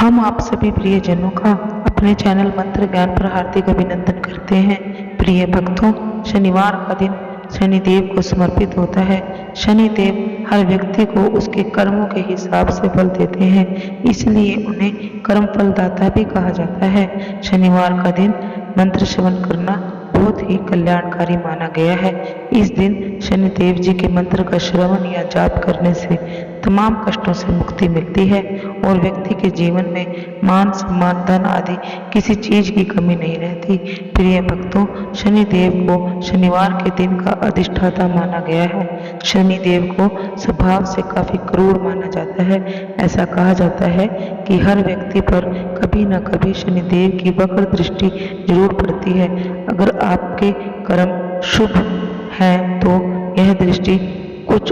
हम आप सभी प्रियजनों का अपने चैनल मंत्र ज्ञान पर हार्दिक अभिनंदन करते हैं। प्रिय भक्तों, शनिवार का दिन शनिदेव को समर्पित होता है। शनिदेव हर व्यक्ति को उसके कर्मों के हिसाब से फल देते हैं, इसलिए उन्हें कर्म फलदाता भी कहा जाता है। शनिवार का दिन मंत्र श्रवण करना बहुत ही कल्याणकारी माना गया है। इस दिन शनिदेव जी के मंत्र का श्रवण या जाप करने से तमाम कष्टों से मुक्ति मिलती है और व्यक्ति के जीवन में मान सम्मान धन आदि किसी चीज की कमी नहीं रहती। प्रिय भक्तों, शनिदेव को शनिवार के दिन का अधिष्ठाता माना गया है। शनिदेव को स्वभाव से काफी क्रूर माना जाता है। ऐसा कहा जाता है कि हर व्यक्ति पर कभी न कभी शनिदेव की वक्र दृष्टि जरूर पड़ती है। अगर आपके कर्म शुभ हैं तो यह दृष्टि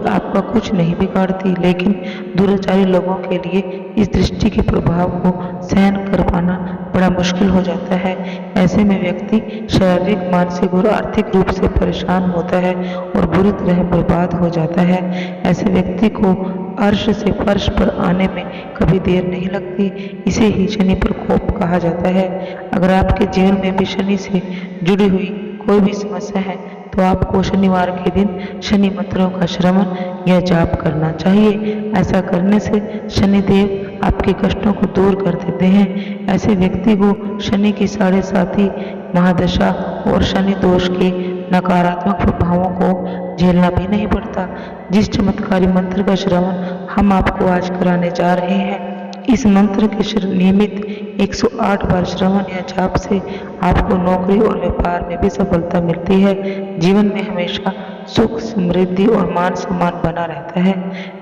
आपका कुछ नहीं बिगाड़ती, लेकिन दुराचारी लोगों के लिए इस दृष्टि के प्रभाव को सहन कर पाना बड़ा मुश्किल हो जाता है। ऐसे में व्यक्ति शारीरिक, मानसिक और आर्थिक रूप से परेशान होता है और बुरी तरह बर्बाद हो जाता है। ऐसे व्यक्ति को अर्श से फर्श पर आने में कभी देर नहीं लगती। इसे ही शनि प्रकोप कहा जाता है। अगर आपके जीवन में भी शनि से जुड़ी हुई कोई भी समस्या है तो आपको शनिवार के दिन शनि मंत्रों का श्रवण या जाप करना चाहिए। ऐसा करने से शनिदेव आपके कष्टों को दूर कर देते हैं। ऐसे व्यक्ति को शनि की 7.5 महादशा और शनि दोष के नकारात्मक प्रभावों को झेलना भी नहीं पड़ता। जिस चमत्कारी मंत्र का श्रवण हम आपको आज कराने जा रहे हैं, इस मंत्र के नियमित 108 बार श्रवण या जाप से आपको नौकरी और व्यापार में भी सफलता मिलती है। जीवन में हमेशा सुख, समृद्धि और मान सम्मान बना रहता है।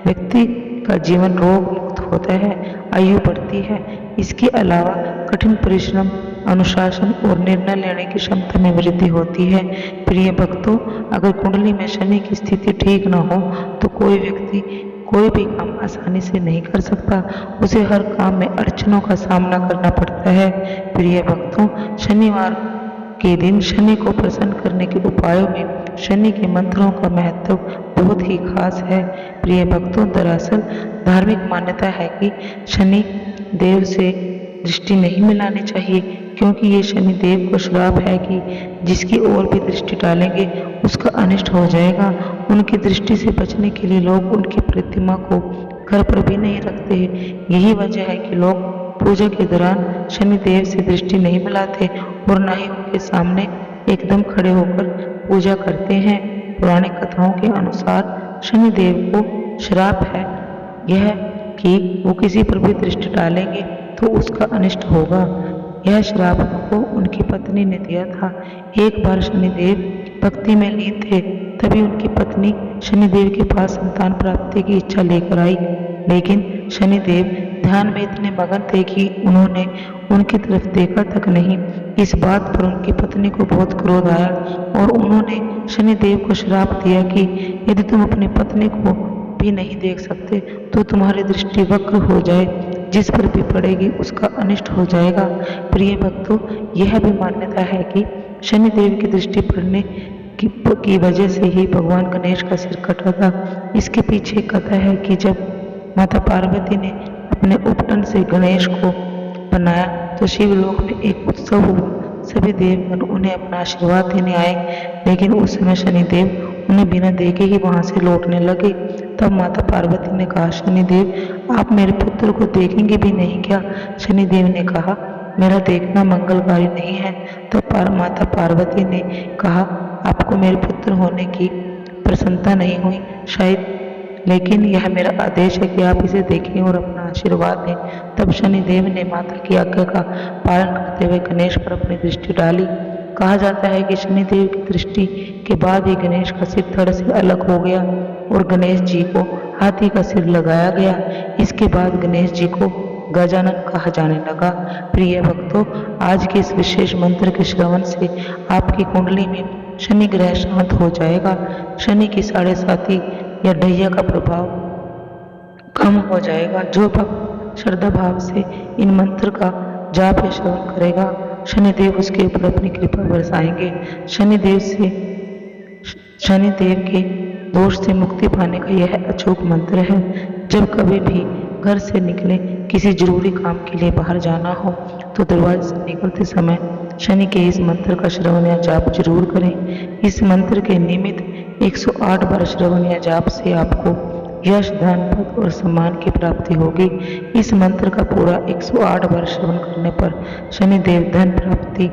व्यक्ति का जीवन रोग मुक्त होता है, आयु बढ़ती है। इसके अलावा कठिन परिश्रम, अनुशासन और निर्णय लेने की क्षमता में वृद्धि होती है। प्रिय भक्तों, अगर कुंडली में शनि की स्थिति ठीक न हो तो कोई व्यक्ति कोई भी काम आसानी से नहीं कर सकता। उसे हर काम में अड़चनों का सामना करना पड़ता है। प्रिय भक्तों, शनिवार के दिन शनि को प्रसन्न करने के उपायों में शनि के मंत्रों का महत्व बहुत ही खास है। प्रिय भक्तों, दरअसल धार्मिक मान्यता है कि शनि देव से दृष्टि नहीं मिलानी चाहिए, क्योंकि ये शनि देव को श्राप है कि जिसकी ओर भी दृष्टि डालेंगे उसका अनिष्ट हो जाएगा। उनकी दृष्टि से बचने के लिए लोग उनकी प्रतिमा को घर पर भी नहीं रखते हैं। यही वजह है कि लोग पूजा के दौरान शनि देव से दृष्टि नहीं मिलाते और न ही उनके सामने एकदम खड़े होकर पूजा करते हैं। पुरानी कथाओं के अनुसार शनि देव को श्राप है यह कि वो किसी पर भी दृष्टि डालेंगे तो उसका अनिष्ट होगा। यह श्राप उनको उनकी पत्नी ने दिया था। एक बार शनिदेव भक्ति में लीन थे, तभी उनकी पत्नी शनिदेव के पास संतान प्राप्ति की इच्छा लेकर आई, लेकिन शनिदेव ध्यान में इतने मगन थे कि उन्होंने उनकी तरफ देखा तक नहीं। इस बात पर उनकी पत्नी को बहुत क्रोध आया और उन्होंने शनिदेव को श्राप दिया कि यदि तुम अपनी पत्नी को भी नहीं देख सकते तो तुम्हारी दृष्टि वक्र हो जाए, जिस पर भी पड़ेगी उसका अनिष्ट हो जाएगा। प्रिय भक्तों, यह भी मान्यता है कि शनिदेव की दृष्टि पड़ने की वजह से ही भगवान गणेश का सिर कटा था। इसके पीछे कथा है कि जब माता पार्वती ने अपने उपटन से गणेश को बनाया तो शिवलोक में एक उत्सव हुआ। सभी देवगण उन्हें अपना आशीर्वाद देने आए, लेकिन उस समय शनिदेव उन्हें बिना देखे ही वहां से लौटने लगे। तब माता पार्वती ने कहा, शनिदेव, आप मेरे पुत्र को देखेंगे भी नहीं क्या? शनिदेव ने कहा, मेरा देखना मंगलकारी नहीं है। तब माता पार्वती ने कहा, आपको मेरे पुत्र होने की प्रसन्नता नहीं हुई शायद, लेकिन यह मेरा आदेश है कि आप इसे देखें और अपना आशीर्वाद दें। तब शनिदेव ने माता की आज्ञा का पालन करते हुए गणेश पर अपनी दृष्टि डाली। कहा जाता है कि शनिदेव की दृष्टि के बाद ही गणेश का सिर धड़ से अलग हो गया और गणेश जी को हाथी का सिर लगाया गया। इसके बाद गणेश जी को गजानन कहा जाने लगा। प्रिय भक्तों, आज के इस विशेष मंत्र के श्रवण से आपकी कुंडली में शनि ग्रह शांत हो जाएगा। शनि की 7.5 या ढैया का प्रभाव कम हो जाएगा। जो भक्त श्रद्धा भाव से इन मंत्र का जाप या श्रवण करेगा, शनिदेव उसके ऊपर अपनी कृपा बरसाएंगे। शनिदेव के दोष से मुक्ति पाने का यह अचूक मंत्र है। जब कभी भी घर से निकले, किसी जरूरी काम के लिए बाहर जाना हो तो दरवाजे से निकलते समय शनि के इस मंत्र का श्रवण या जाप जरूर करें। इस मंत्र के निमित्त 108 बार श्रवण या जाप से आपको यश, धन, पद और सम्मान की प्राप्ति होगी। इस मंत्र का पूरा 108 बार श्रवण करने पर शनिदेव धन प्राप्ति,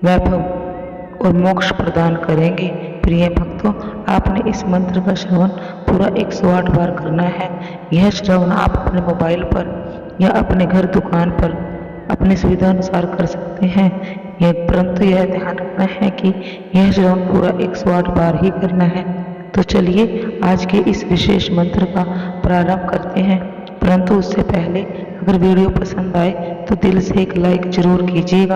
वैभव और मोक्ष प्रदान करेंगे। प्रिय भक्तों, आपने इस मंत्र का श्रवण पूरा 108 बार करना है। यह श्रवण आप अपने मोबाइल पर या अपने घर, दुकान पर अपनी सुविधा अनुसार कर सकते हैं। परंतु यह ध्यान रखना है कि यह श्रवण पूरा 108 बार ही करना है। तो चलिए आज के इस विशेष मंत्र का प्रारंभ करते हैं। परंतु उससे पहले अगर वीडियो पसंद आए तो दिल से एक लाइक जरूर कीजिएगा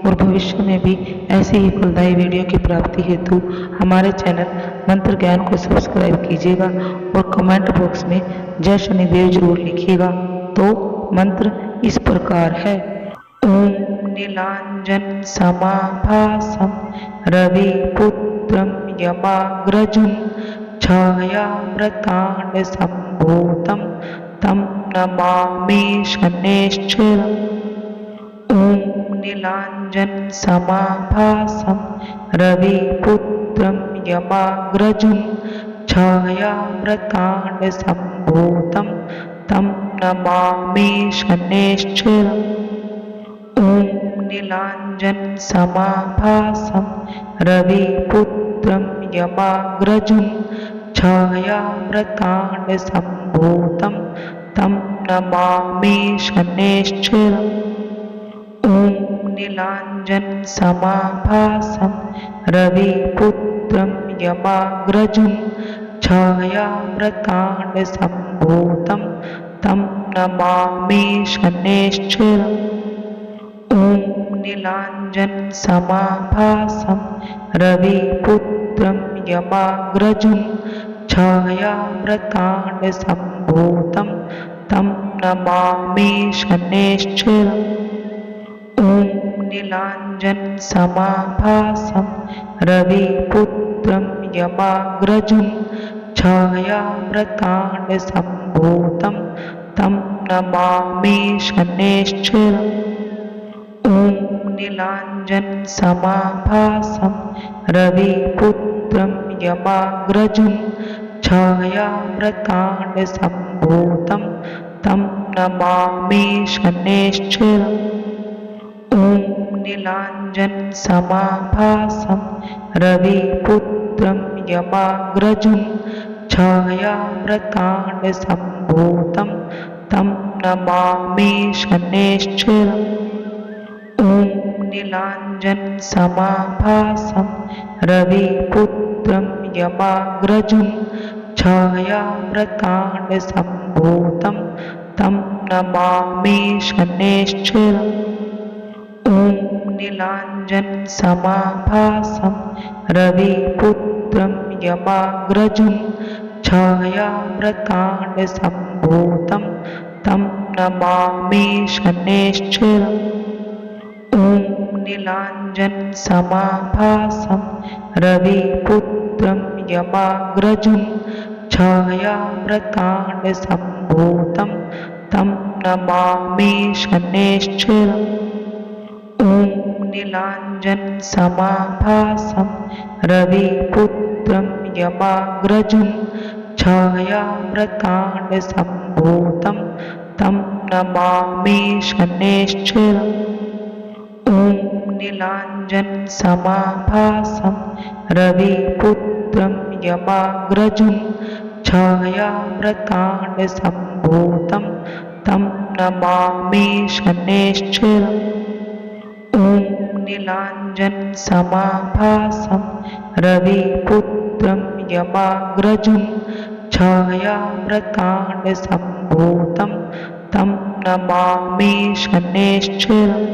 और भविष्य में भी ऐसी ही फलदायी वीडियो की प्राप्ति हेतु हमारे चैनल मंत्र ज्ञान को सब्सक्राइब कीजिएगा और कमेंट बॉक्स में जय शनिदेव जरूर लिखिएगा। तो मंत्र इस प्रकार है। ओम नीलांजन समाभासम रविपुत्रम यमाग्रजं छायामृतांड संभूतं तं नमामि शनैश्चरम्। ओम नीलांजन समाभासम रविपुत्रम यमाग्रजं छायामृतांड संभूतं तं नमामि शनैश्चरम्। ओम नीलांजन समाभासम रविपुत्रम यमाग्रजं छायामृतांड संभूतं तं नमामि शनैश्चरम्। ओम नीलांजन समाभासम रविपुत्रम यमाग्रजं छायामृतांड संभूतं तं नमामि शनैश्चरम्। ओम नीलांजन समाभासम रविपुत्रम यमाग्रजं छायामृतांड संभूतं तं नमामि शनैश्चरम्। ओम नीलांजन समाभासम रविपुत्रम यमाग्रजं छायामृतांड संभूतं तं नमामि शनैश्चरम्। ओम नीलांजन समाभासम रविपुत्रम यमाग्रजं छायामृतांड संभूतं तं नमामि शनैश्चरम्। ओम नीलांजन समाभासम रविपुत्रम यमाग्रजं छायामृतांड संभूतं तं नमामि शनैश्चरम्। ओम नीलांजन समाभासम रविपुत्रम यमाग्रजं छायामृतांड संभूतं तं नमामि शनैश्चरम्। ओम नीलांजन समाभासम रविपुत्रम यमाग्रजं छायामृतांड संभूतं तं नमामि शनैश्चरम्। ओम नीलांजन समाभासम रविपुत्रम यमाग्रजं छायामृतांड संभूतं तं नमामि शनैश्चरम्। ओम नीलांजन समाभासम रविपुत्रम यमाग्रजं छायामृतांड संभूतं तं नमामि शनैश्चरम्। ओम नीलांजन समाभासम रविपुत्रम यमाग्रजं छायामृतांड संभूतं तं नमामि शनैश्चरम्। ओम नीलांजन समाभासम रविपुत्रम यमाग्रजं छायामृतांड संभूतं तं नमामि शनैश्चरम्।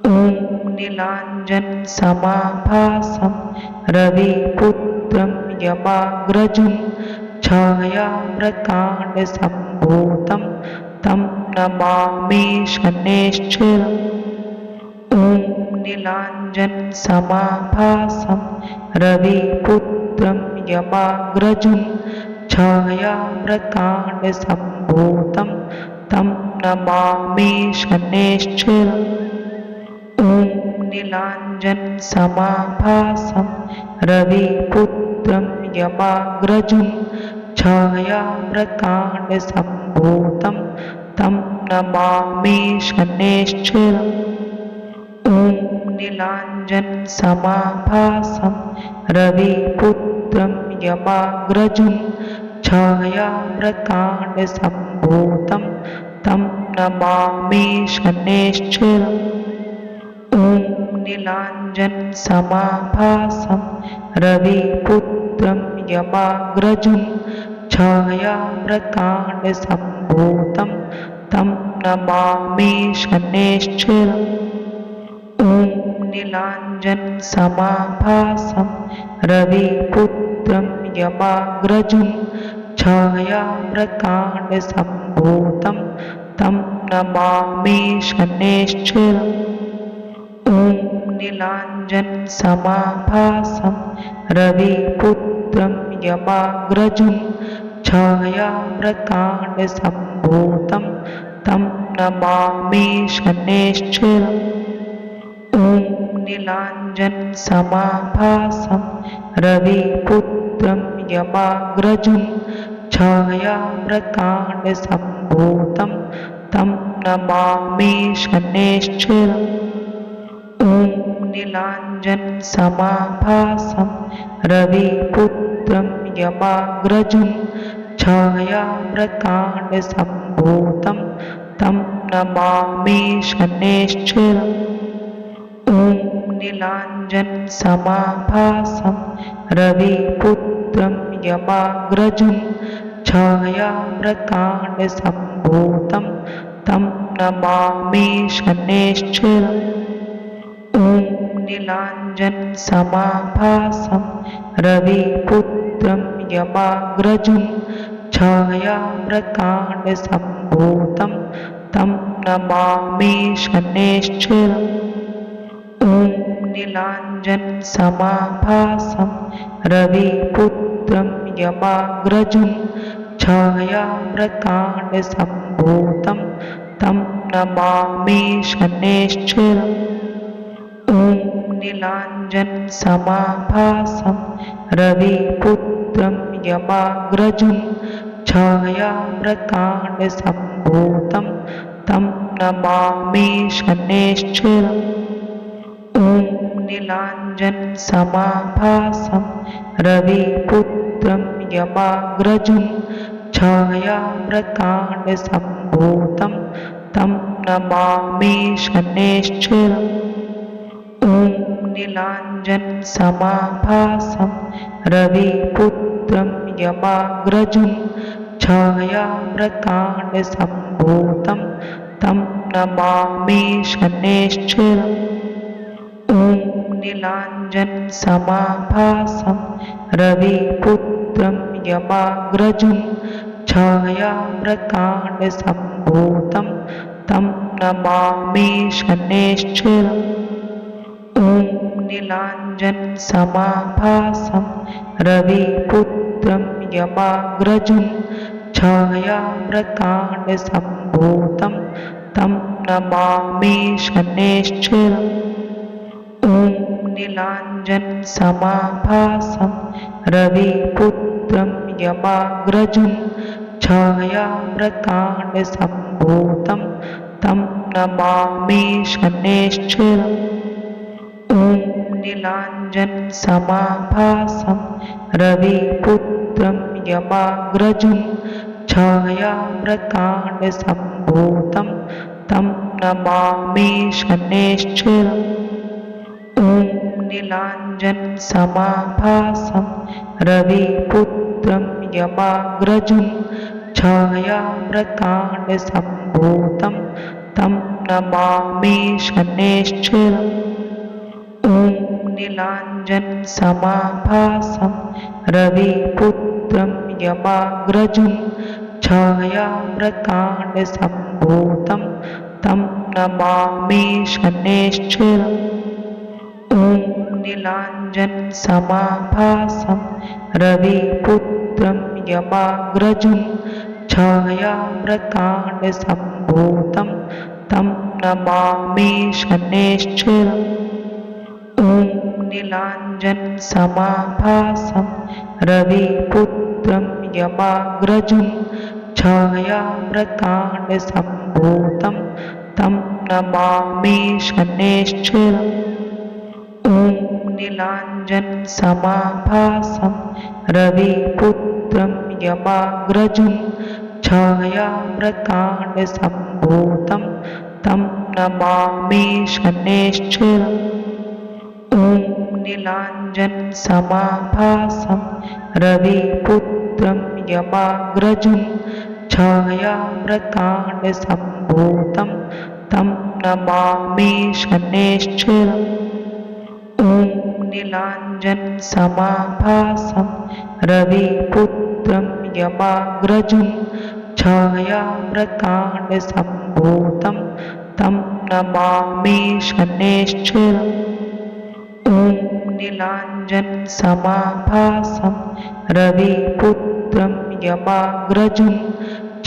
ओम नीलांजन समाभासम रविपुत्रम यमाग्रजं छायामृतांड संभूतं तं नमामि शनैश्चरम्। ओम नीलांजन समाभासम रविपुत्रम यमाग्रजं छायामृतांड संभूतं सम्भूतं तं नमामि शनैश्चरम्। ॐ नीलाञ्जनसमाभासं रविपुत्रं यमाग्रजं छायाव्रताण्डसम्भूतं तं नमामि शनैश्चरम्। ॐ नीलाञ्जनसमाभासं रविपुत्रं यमाग्रजं छायाव्रताण्डसम्भूतं तं नमामि शनैश्चरम्। ॐ नीलाञ्जनसमाभासं रविपुत्रं यमाग्रजं छायाव्रताण्डसम्भूतं तं नमामि शनैश्चरम्। ॐ नीलाञ्जनसमाभासं रविपुत्रं यमाग्रजं छायाव्रताण्डसम्भूतं तं नमामि शनैश्चरम्। ॐ नीलाञ्जनसमाभासं रविपुत्रं यमाग्रजं छायाव्रताण्डसम्भूतं तं नमामि शनैश्चरम्। ॐ नीलाञ्जनसमाभासं रविपुत्रं यमाग्रजं छायाव्रताण्डसम्भूतं तं नमामि शनैश्चरम्। ॐ नीलाञ्जनसमाभासं रविपुत्रं यमाग्रजं छायाव्रताण्डसम्भूतं तं नमामि शनैश्चरम्। ॐ नीलाञ्जनसमाभासं रविपुत्रं यमाग्रजं छायाव्रताण्डसम्भूतं तं नमामि शनैश्चरम्। ॐ नीलाञ्जनसमाभासं रविपुत्रं यमाग्रजं छायाव्रताण्डसम्भूतं तं नमामि शनैश्चरम्। ॐ नीलाञ्जनसमाभासं रविपुत्रं यमाग्रजं छायाव्रताण्डसम्भूतं तं नमामि शनैश्चरम्। ॐ नीलाञ्जनसमाभासं रविपुत्रं यमाग्रजं छायाव्रताण्डसम्भूतं तं नमामि शनैश्चरम्। ॐ नीलाञ्जनसमाभासं रविपुत्रं यमाग्रजं छायाव्रताण्डसम्भूतं तं नमामि शनैश्चरम्। ॐ नीलाञ्जनसमाभासं रविपुत्रं यमाग्रजं छायाव्रताण्डसम्भूतं तं नमामि शनैश्चरम्। ॐ नीलाञ्जनसमाभासं रविपुत्रं यमाग्रजं छायाव्रताण्डसम्भूतं तं नमामि शनैश्चरम्। ॐ नीलाञ्जनसमाभासं रविपुत्रं यमाग्रजं छायाव्रताण्डसम्भूतं तं नमामि शनैश्चरम्। ॐ नीलाञ्जनसमाभासं रविपुत्रं यमाग्रजं छायाव्रताण्डसम्भूतं तं नमामि शनैश्चरम्। ॐ नीलाञ्जनसमाभासं रविपुत्रं यमाग्रजं छायाव्रताण्डसम्भूतं तं नमामि शनैश्चरम्। ॐ नीलाञ्जनसमाभासं रविपुत्रं यमाग्रजं छायाव्रताण्डसम्भूतं तं नमामि शनैश्चरम्। ॐ नीलाञ्जनसमाभासं रविपुत्रं यमाग्रजं छायाव्रताण्डसम्भूतं तं नमामि शनैश्चरम्। ॐ नीलाञ्जनसमाभासं रविपुत्रं यमाग्रजं छायाव्रताण्डसम्भूतं तं नमामि शनैश्चरम्। ॐ नीलाञ्जनसमाभासं रविपुत्रं यमाग्रजं छायाव्रताण्डसम्भूतं तं नमामि शनैश्चरम्। ॐ नीलाञ्जनसमाभासं रविपुत्रं यमाग्रजं छायाव्रताण्डसम्भूतं तं नमामि शनैश्चरम्। ॐ नीलाञ्जनसमाभासं रविपुत्रं यमाग्रजं छायाव्रताण्डसम्भूतं तं नमामि शनैश्चरम्। ॐ नीलाञ्जनसमाभासं रविपुत्रं यमाग्रजं छायाव्रताण्डसम्भूतं तं नमामि शनैश्चरम्। ॐ नीलाञ्जनसमाभासं रविपुत्रं यमाग्रजं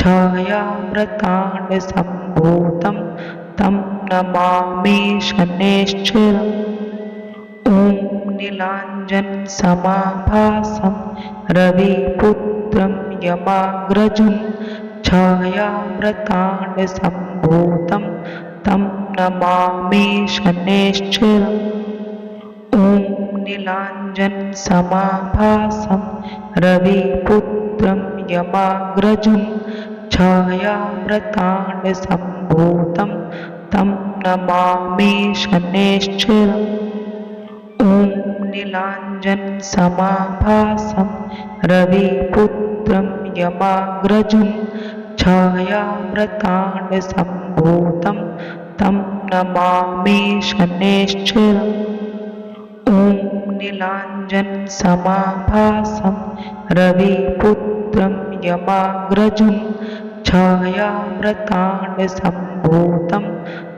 छायाव्रताण्डसम्भूतं तं नमामि शनैश्चरम्। ॐ नीलाञ्जनसमाभासं रविपुत्रं यमाग्रजं छायाव्रताण्डसम्भूतं तं नमामि शनैश्चरम्। ॐ नीलाञ्जनसमाभासं रविपुत्रं यमाग्रजं छायाव्रताण्डसम्भूतं तं नमामि शनैश्चरम्। ॐ नीलाञ्जनसमाभासं रविपुत्रं यमाग्रजं छायाव्रताण्डसम्भूतं तं नमामि शनैश्चरम्। ॐ नीलाञ्जनसमाभासं रविपुत्रं यमाग्रजं छायाव्रताण्डसम्भूतं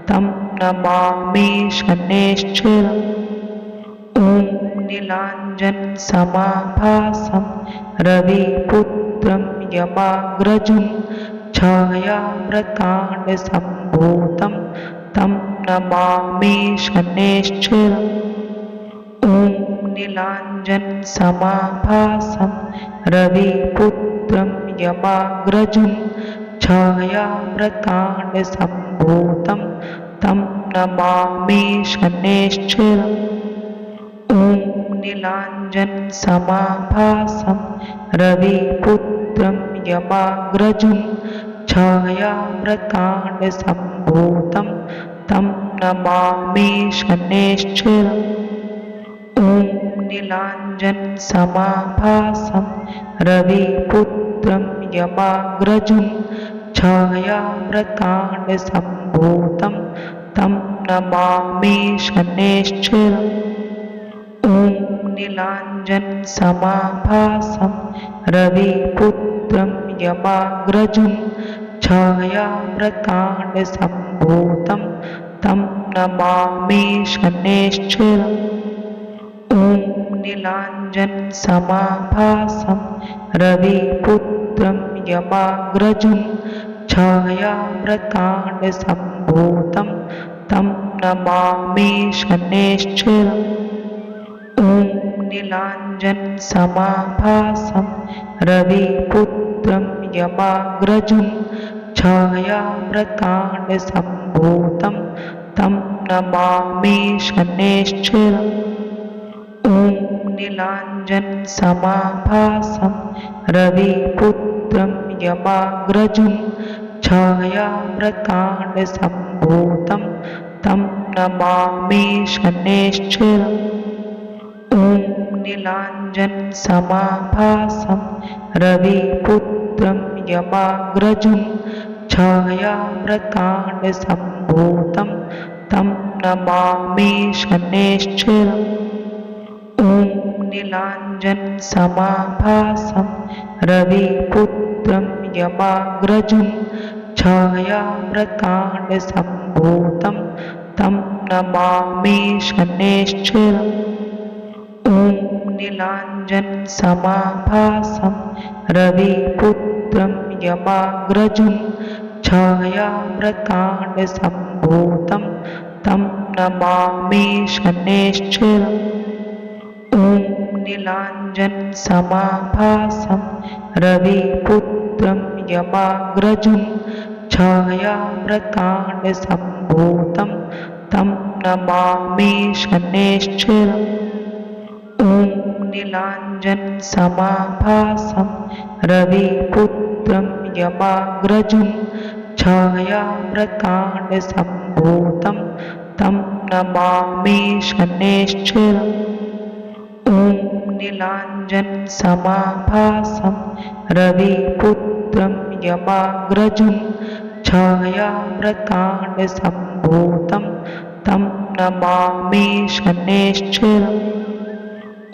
तं नमामि शनैश्चरम्। ॐ नीलाञ्जनसमाभासं रविपुत्रं यमाग्रजं छायाव्रताण्डसम्भूतं तं नमामि शनैश्चरम्। ॐ नीलाञ्जनसमाभासं रविपुत्रं यमाग्रजं छायाव्रताण्डसम्भूतं तं नमामि शनैश्चरम्। ॐ नीलाञ्जनसमाभासं रविपुत्रं यमाग्रजं छायाव्रताण्डसम्भूतं तं नमामि शनैश्चरम्। ॐ नीलाञ्जनसमाभासं रविपुत्रं यमाग्रजं छायाव्रताण्डसम्भूतं तं नमामि शनैश्चरम्। ॐ नीलाञ्जनसमाभासं रविपुत्रं यमाग्रजं छायाव्रताण्डसम्भूतं तं नमामि शनैश्चरम्। ॐ नीलाञ्जनसमाभासं रविपुत्रं यमाग्रजं छायाव्रताण्डसम्भूतं तं नमामि शनैश्चरम्। ॐ नीलाञ्जनसमाभासं रविपुत्रं यमाग्रजं छायाव्रताण्डसम्भूतं तं नमामि शनैश्चरम्। ॐ नीलाञ्जनसमाभासं रविपुत्रं यमाग्रजं छायाव्रताण्डसम्भूतं तं नमामि शनैश्चरम्। ॐ नीलाञ्जनसमाभासं रविपुत्रं यमाग्रजं छायाव्रताण्डसम्भूतं तं नमामि शनैश्चरम्। ॐ नीलाञ्जनसमाभासं रविपुत्रं यमाग्रजं छायाव्रताण्डसम्भूतं तं नमामि शनैश्चरम्। ॐ नीलाञ्जनसमाभासं रविपुत्रं यमाग्रजुं छायाव्रताण्डसम्भूतं तं नमामि शनैश्चरम्। ॐ नीलाञ्जनसमाभासं रविपुत्रं यमाग्रजुं छायाव्रताण्डसम्भूतं तं नमामि शनैश्चरम्। ॐ नीलाञ्जनसमाभासं रविपुत्रं यमाग्रजुं छायाव्रताण्डसम्भूतं तं नमामि शनैश्चरम्। ॐ नीलाञ्जनसमाभासं रविपुत्रं यमाग्रजुं छायाव्रताण्डसम्भूतं तं नमामि शनैश्चरम्।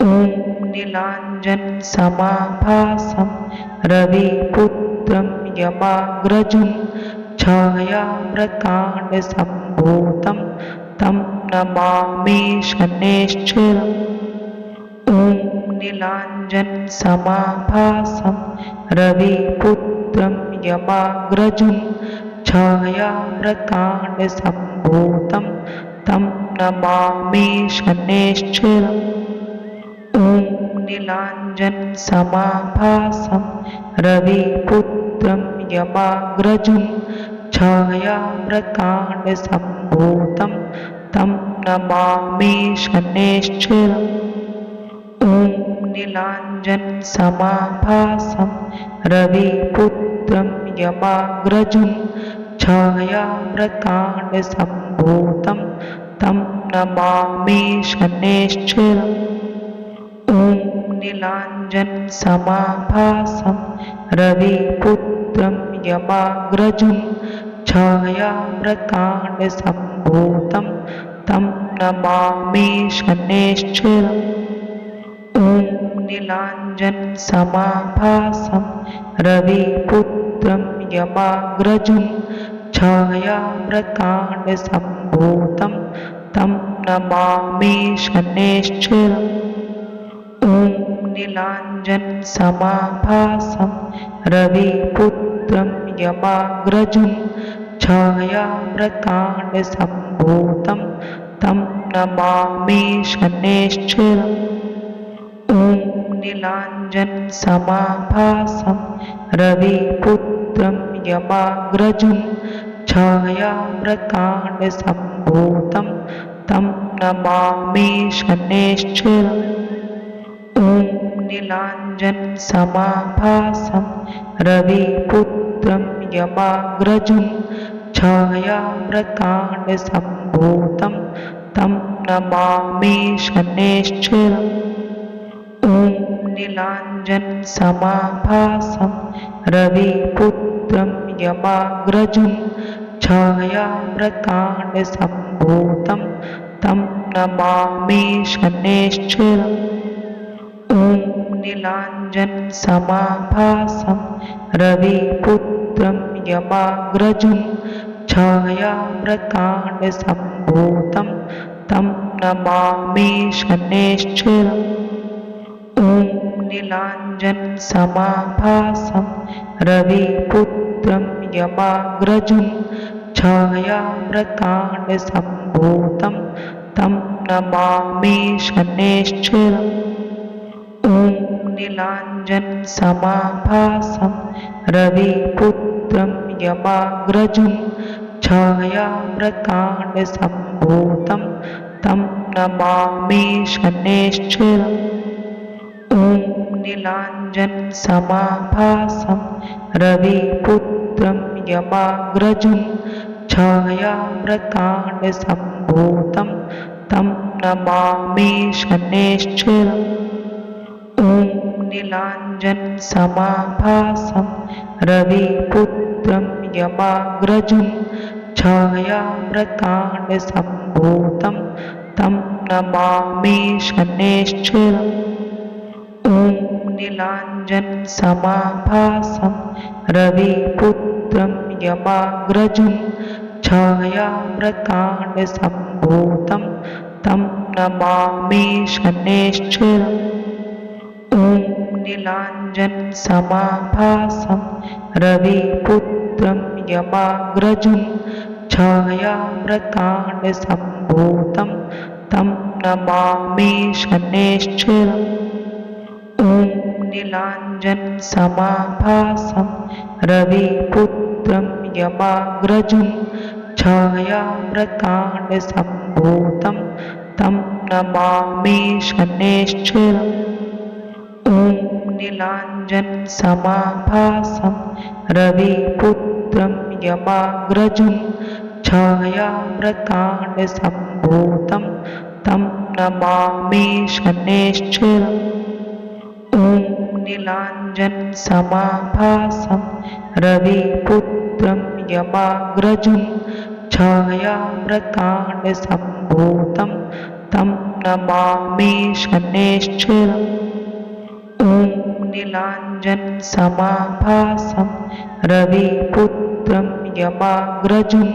ॐ नीलाञ्जनसमाभासं रविपुत्रं यमाग्रजुं छायाव्रताण्डसम्भूतं तं नमामि शनैश्चरम्। ॐ नीलाञ्जनसमाभासं रविपुत्रं यमाग्रजुं छायाव्रताण्डसम्भूतं तं नमामि शनैश्चरम्। ॐ नीलाञ्जनसमाभासं रविपुत्रं यमाग्रजुं छायाव्रताण्डसम्भूतं तं नमामि शनैश्चरम्। ॐ नीलाञ्जनसमाभासं रविपुत्रं यमाग्रजुं छायाव्रताण्डसम्भूतं तं नमामि शनैश्चरम्। ॐ नीलाञ्जनसमाभासं रविपुत्रं यमाग्रजुं छायाव्रताण्डसम्भूतं तं नमामि शनैश्चरम्। ॐ नीलाञ्जनसमाभासं रविपुत्रं यमाग्रजुं छायाव्रताण्डसम्भूतं तं नमामि शनैश्चरम्। ॐ नीलाञ्जनसमाभासं रविपुत्रं यमाग्रजुं छायाव्रताण्डसम्भूतं तं नमामि शनैश्चरम्। ॐ नीलाञ्जनसमाभासं रविपुत्रं यमाग्रजुं छायाव्रताण्डसम्भूतं तं नमामि शनैश्चरम्। ॐ नीलाञ्जनसमाभासं रविपुत्रं यमाग्रजुं छायाव्रताण्डसम्भूतं तं नमामि शनैश्चरम्। ॐ नीलाञ्जनसमाभासं रविपुत्रं यमाग्रजुं छायाव्रताण्डसम्भूतं तं नमामि शनैश्चरम्। ॐ नीलाञ्जनसमाभासं रविपुत्रं यमाग्रजुं छायाव्रताण्डसम्भूतं तं नमामि शनैश्चरम्। ॐ नीलाञ्जनसमाभासं रविपुत्रं यमाग्रजुं छायाव्रताण्डसम्भूतं तं नमामि शनैश्चरम्। ॐ नीलाञ्जनसमाभासं रविपुत्रं यमाग्रजुं छायाव्रताण्डसम्भूतं तं नमामि शनैश्चरम्। ॐ नीलाञ्जनसमाभासं रविपुत्रं यमाग्रजुं छायाव्रताण्डसम्भूतं तं नमामि शनैश्चरम्। ॐ नीलाञ्जनसमाभासं रविपुत्रं यमाग्रजुं छायाव्रताण्डसम्भूतं तं नमामि शनैश्चरम्। ॐ नीलाञ्जनसमाभासं रविपुत्रं यमाग्रजुं छायाव्रताण्डसम्भूतं तं नमामि शनैश्चरम्। ॐ नीलाञ्जनसमाभासं रविपुत्रं यमाग्रजं छायाव्रताण्डसम्भूतं तं नमामि शनैश्चरम्। ॐ नीलाञ्जनसमाभासं रविपुत्रं यमाग्रजं छायाव्रताण्डसम्भूतं तं नमामि शनैश्चरम्। ॐ नीलाञ्जनसमाभासं रविपुत्रं यमाग्रजं छायाव्रताण्डसम्भूतं तं नमामि शनैश्चरम्। ॐ नीलाञ्जनसमाभासं रविपुत्रं यमाग्रजं छायाव्रताण्डसम्भूतं तं नमामि शनैश्चरम्। ॐ नीलाञ्जनसमाभासं रविपुत्रं यमाग्रजं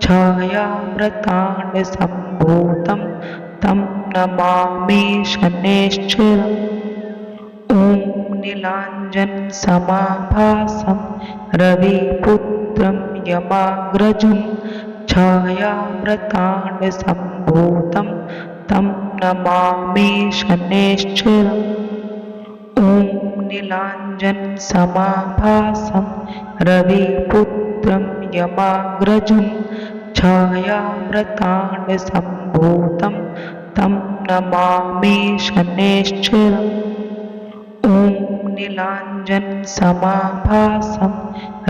छायाव्रताण्डसम्भूतं तं नमामि शनैश्चरम्। ॐ नीलाञ्जनसमाभासं रविपुत्रं यमाग्रजं छायाव्रताण्डसम्भूतं तं नमामि शनैश्चरम्। ॐ नीलाञ्जनसमाभासं रविपुत्रं यमाग्रजं छायाव्रताण्डसम्भूतं तं नमामि शनैश्चरम्। ॐ नीलाञ्जनसमाभासं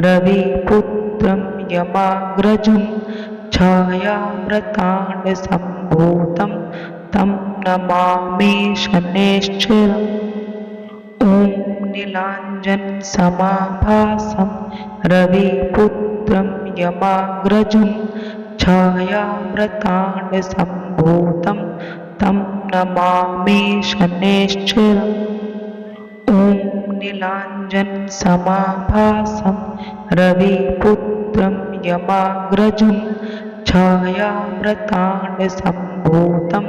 रविपुत्रं यमाग्रजं छायाव्रताण्डसम्भूतं तं नमामि शनैश्चरम्। ॐ नीलाञ्जनसमाभासं रविपुत्रं यमाग्रजं छायाव्रताण्डसम्भूतं तं नमामि शनैश्चरम्। ॐ नीलाञ्जनसमाभासं रविपुत्रं यमाग्रजं छायाव्रताण्डसम्भूतं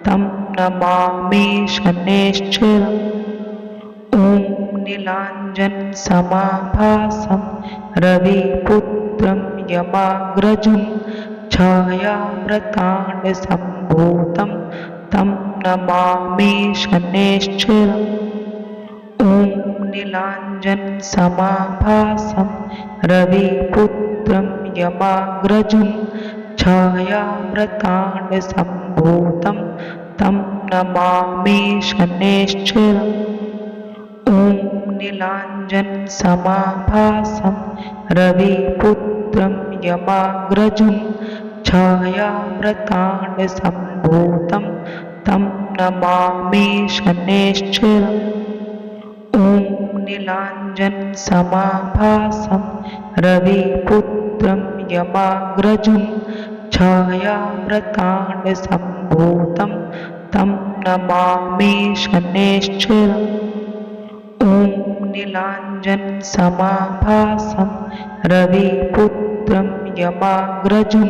तं नमामि शनैश्चरम्। ॐ नीलाञ्जनसमाभासं रविपुत्रं यमाग्रजं छायाव्रताण्डसम्भूतं तं नमामि शनैश्चरम्। ॐ नीलाञ्जनसमाभासं रविपुत्रं यमाग्रजं छायाव्रताण्डसम्भूतं तं नमामि शनैश्चरम्। ॐ नीलाञ्जनसमाभासं रविपुत्रं यमाग्रजं छायाव्रताण्डसम्भूतं तं नमामि शनैश्चरम्। ॐ नीलाञ्जनसमाभासं रविपुत्रं यमाग्रजं छायाव्रताण्डसम्भूतं तं नमामि शनैश्चरम्। ॐ नीलाञ्जनसमाभासं रविपुत्रं यमाग्रजं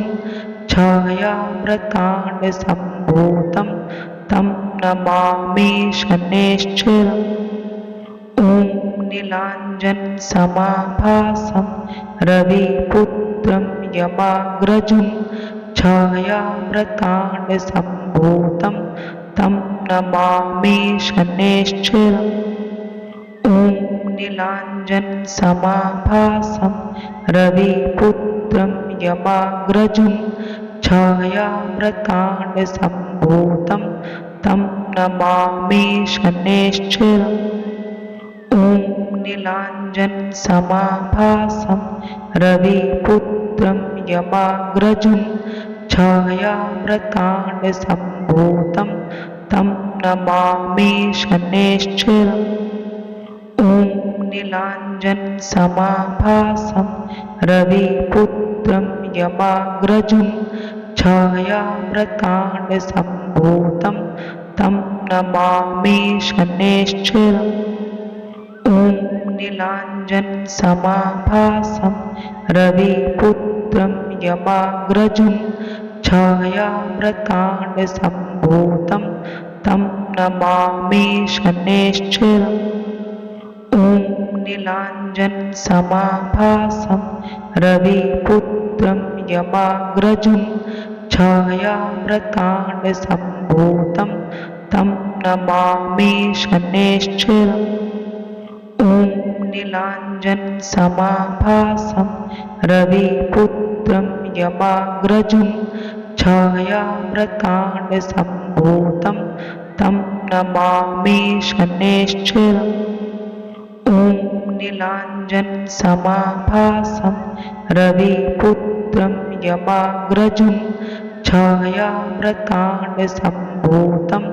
छायाव्रताण्डसम्भूतं तं नमामि शनैश्चरम्। ॐ नीलाञ्जनसमाभासं रविपुत्रं यमाग्रजं छायाव्रताण्डसम्भूतं तं नमामि शनैश्चरम्। ॐ नीलाञ्जनसमाभासं रविपुत्रं यमाग्रजं छायाव्रताण्डसम्भूतं तं नमामि शनैश्चरम्। ॐ नीलाञ्जनसमाभासं रविपुत्रं यमाग्रजं छायाव्रताण्डसम्भूतं तं नमामि शनैश्चरम्। ॐ नीलाञ्जनसमाभासं रविपुत्रं यमाग्रजं छायाव्रताण्डसम्भूतं तं नमामि शनैश्चरम्। ॐ नीलाञ्जनसमाभासं रविपुत्रं यमाग्रजं छायाव्रताण्डसम्भूतं तं नमामि शनैश्चरम्। ॐ नीलाञ्जनसमाभासं रविपुत्रं यमाग्रजं छायाव्रताण्डसम्भूतं तं नमामि शनैश्चरम्। ॐ नीलाञ्जनसमाभासं रविपुत्रं यमाग्रजं छायाव्रताण्डसम्भूतं तं नमामि शनैश्चरम्। ॐ नीलाञ्जनसमाभासं रविपुत्रं यमाग्रजं छायाव्रताण्डसम्भूतं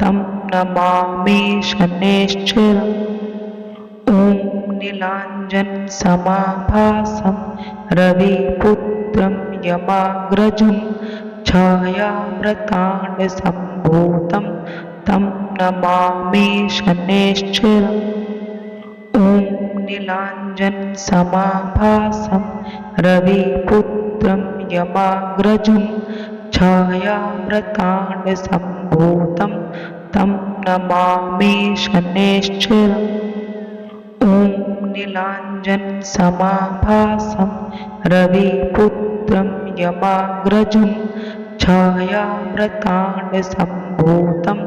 तं नमामि शनैश्चरम्। ॐ नीलाञ्जनसमाभासं रविपुत्रं यमाग्रजं छायाव्रताण्डसम्भूतं तं नमामि शनैश्चरम्। ॐ नीलाञ्जनसमाभासं रविपुत्रं यमाग्रजं छायाव्रताण्डसम्भूतं तं नमामि शनैश्चरम्। ॐ नीलाञ्जनसमाभासं रविपुत्रं यमाग्रजं छायाव्रताण्डसम्भूतं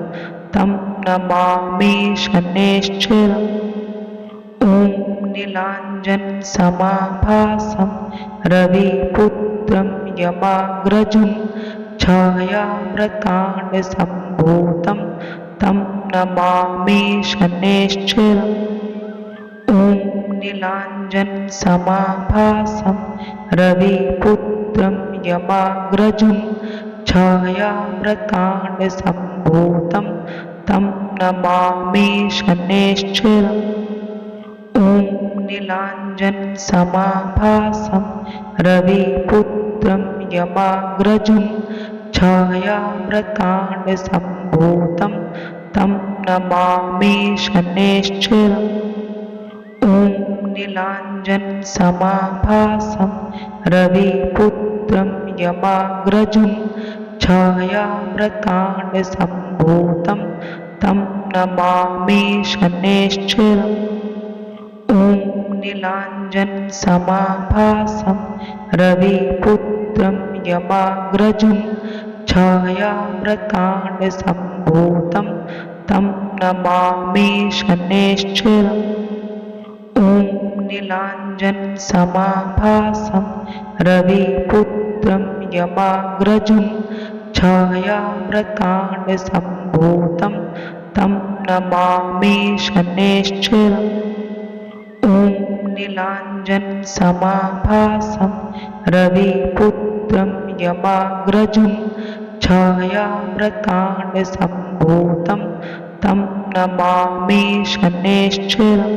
तं नमामि शनैश्चरम्। ॐ नीलाञ्जनसमाभासं रविपुत्रं यमाग्रजं छायाव्रताण्डसम्भूतं तं नमामि शनैश्चरम्। ॐ नीलाञ्जनसमाभासं रविपुत्रं यमाग्रजं छायाव्रताण्डसम्भूतं तं नमामि शनैश्चरम्। ॐ नीलाञ्जनसमाभासं रविपुत्रं यमाग्रजं छायाव्रताण्डसम्भूतं तं नमामि शनैश्चरम्। ॐ नीलाञ्जनसमाभासं रविपुत्रं यमाग्रजं छायाव्रताण्डसम्भूतं तं नमामि शनैश्चरम्। ॐ नीलाञ्जनसमाभासं रविपुत्रं यमाग्रजं छायाव्रताण्डसम्भूतं तं नमामि शनैश्चरम्। ॐ नीलाञ्जनसमाभासं रविपुत्रं यमाग्रजं छायाव्रताण्डसम्भूतं तं नमामि शनैश्चरम्। ॐ नीलाञ्जनसमाभासं रविपुत्रं यमाग्रजं छायाव्रताण्डसम्भूतं तं नमामि शनैश्चरम्।